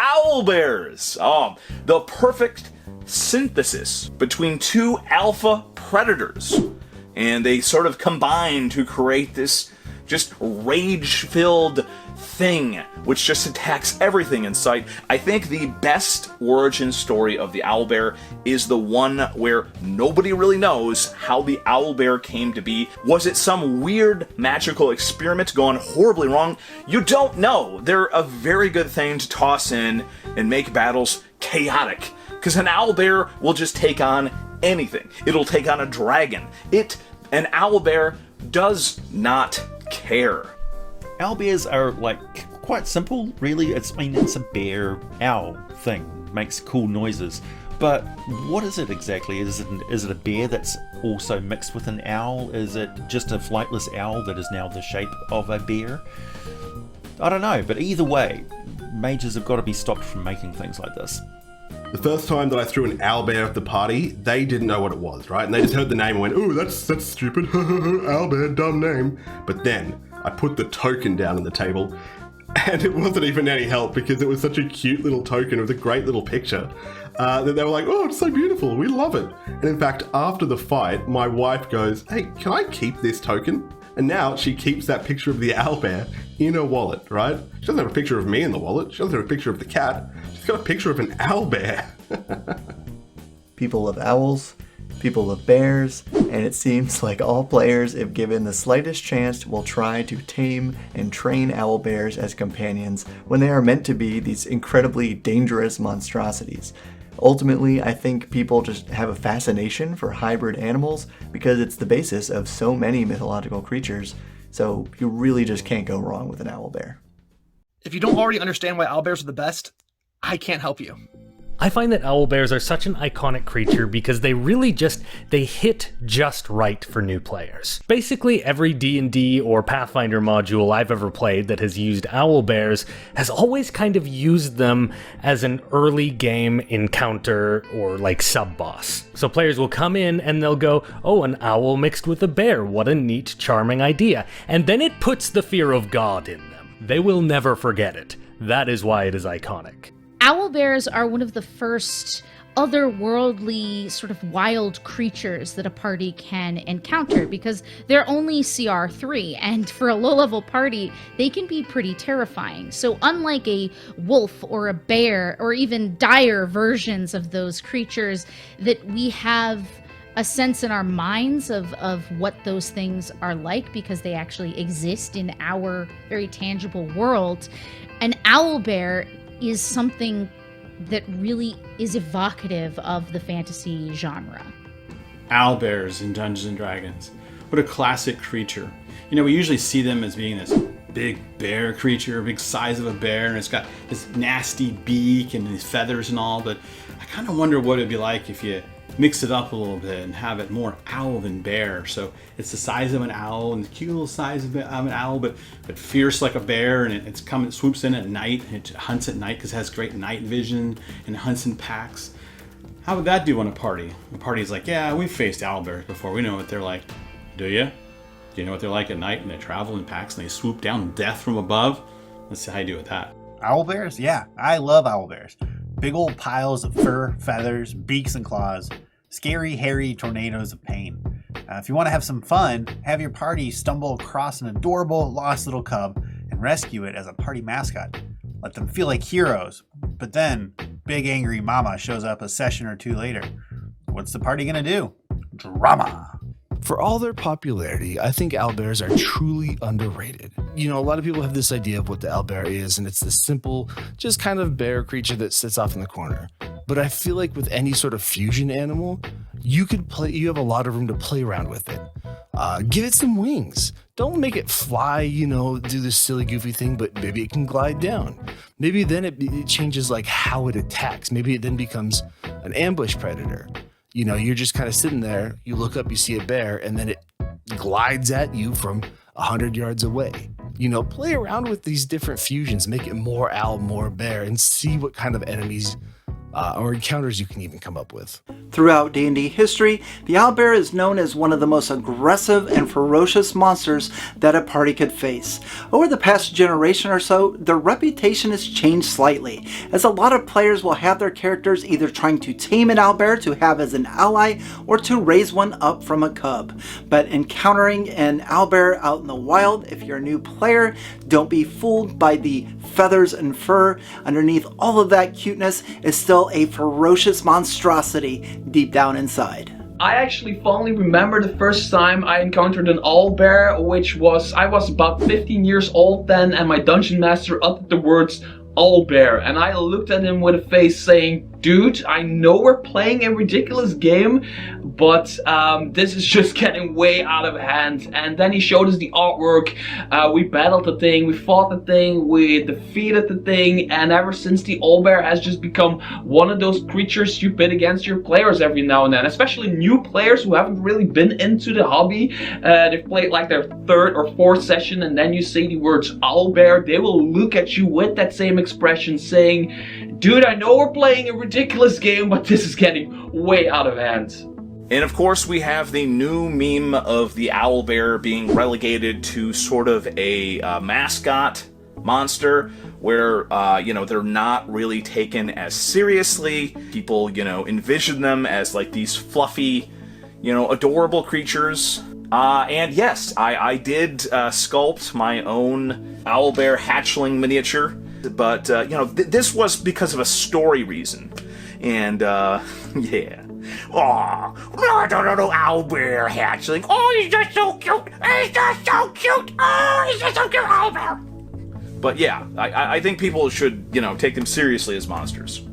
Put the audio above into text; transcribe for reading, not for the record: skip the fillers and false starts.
owlbears. The perfect synthesis between two alpha predators. And they sort of combine to create this just rage-filled thing which just attacks everything in sight. I think the best origin story of the owlbear is the one where nobody really knows how the owlbear came to be. Was it some weird magical experiment gone horribly wrong? You don't know. They're a very good thing to toss in and make battles chaotic, because an owlbear will just take on anything. It'll take on a dragon. An owlbear does not care. Owlbears are like quite simple, really. It's a bear owl thing, makes cool noises. But what is it exactly? Is it a bear that's also mixed with an owl? Is it just a flightless owl that is now the shape of a bear? I don't know, but either way, mages have got to be stopped from making things like this. The first time that I threw an owlbear at the party, they didn't know what it was, right? And they just heard the name and went, "Ooh, that's stupid, owlbear, dumb name." But then I put the token down on the table, and it wasn't even any help because it was such a cute little token with a great little picture that they were like, "Oh, it's so beautiful, we love it." And in fact, after the fight, my wife goes, "Hey, can I keep this token?" And now she keeps that picture of the owlbear in her wallet, right? She doesn't have a picture of me in the wallet. She doesn't have a picture of the cat. She's got a picture of an owlbear. People love owls, people love bears, and it seems like all players, if given the slightest chance, will try to tame and train owlbears as companions when they are meant to be these incredibly dangerous monstrosities. Ultimately, I think people just have a fascination for hybrid animals because it's the basis of so many mythological creatures, so you really just can't go wrong with an owlbear. If you don't already understand why owlbears are the best, I can't help you. I find that owlbears are such an iconic creature because they hit just right for new players. Basically, every D&D or Pathfinder module I've ever played that has used owlbears has always kind of used them as an early game encounter or like sub-boss. So players will come in and they'll go, "Oh, an owl mixed with a bear, what a neat, charming idea." And then it puts the fear of God in them. They will never forget it. That is why it is iconic. Owlbears are one of the first otherworldly sort of wild creatures that a party can encounter because they're only CR3, and for a low-level party, they can be pretty terrifying. So unlike a wolf or a bear, or even dire versions of those creatures, that we have a sense in our minds of what those things are like because they actually exist in our very tangible world, an owlbear is something that really is evocative of the fantasy genre. Owlbears in Dungeons and Dragons. What a classic creature. You know, we usually see them as being this big bear creature, big size of a bear, and it's got this nasty beak and these feathers and all, but I kind of wonder what it'd be like if you mix it up a little bit and have it more owl than bear. So it's the size of an owl and the cute little size of an owl, but fierce like a bear, and it swoops in at night, and it hunts at night because it has great night vision and hunts in packs. How would that do on a party? The party's like, "Yeah, we've faced owlbears before. We know what they're like." Do you? Do you know what they're like at night when they travel in packs and they swoop down death from above? Let's see how you do with that. Owlbears? Yeah, I love owlbears. Big old piles of fur, feathers, beaks, and claws. Scary, hairy tornadoes of pain. If you want to have some fun, have your party stumble across an adorable lost little cub and rescue it as a party mascot. Let them feel like heroes. But then, big angry mama shows up a session or two later. What's the party gonna do? Drama. For all their popularity, I think owlbears are truly underrated. You know, a lot of people have this idea of what the owlbear is, and it's this simple, just kind of bear creature that sits off in the corner. But I feel like with any sort of fusion animal, you have a lot of room to play around with it. Give it some wings. Don't make it fly, do this silly goofy thing, but maybe it can glide down. Maybe then it changes like how it attacks. Maybe it then becomes an ambush predator. You're just kind of sitting there, you look up, you see a bear, and then it glides at you from 100 yards away. Play around with these different fusions, make it more owl, more bear, and see what kind of enemies or encounters you can even come up with. Throughout D&D history, the owlbear is known as one of the most aggressive and ferocious monsters that a party could face. Over the past generation or so, their reputation has changed slightly, as a lot of players will have their characters either trying to tame an owlbear to have as an ally or to raise one up from a cub. But encountering an owlbear out in the wild, if you're a new player, don't be fooled by the feathers and fur. Underneath all of that cuteness is still a ferocious monstrosity deep down inside. I actually fondly remember the first time I encountered an owlbear, I was about 15 years old then, and my dungeon master uttered the words owlbear, and I looked at him with a face saying, dude, I know we're playing a ridiculous game, but this is just getting way out of hand. And then he showed us the artwork. We battled the thing, we fought the thing, we defeated the thing, and ever since the owlbear has just become one of those creatures you pit against your players every now and then, especially new players who haven't really been into the hobby. They've played like their third or fourth session, and then you say the words owlbear, they will look at you with that same expression saying, dude, I know we're playing a ridiculous game, but this is getting way out of hand. And of course, we have the new meme of the owlbear being relegated to sort of a mascot monster, where, they're not really taken as seriously. People, envision them as like these fluffy, adorable creatures. And yes, I did sculpt my own owlbear hatchling miniature. But, this was because of a story reason. And, yeah. Oh, no, owlbear hatchling. Oh, he's just so cute. He's just so cute. Oh, he's just so cute, owlbear. But yeah, I think people should, take them seriously as monsters.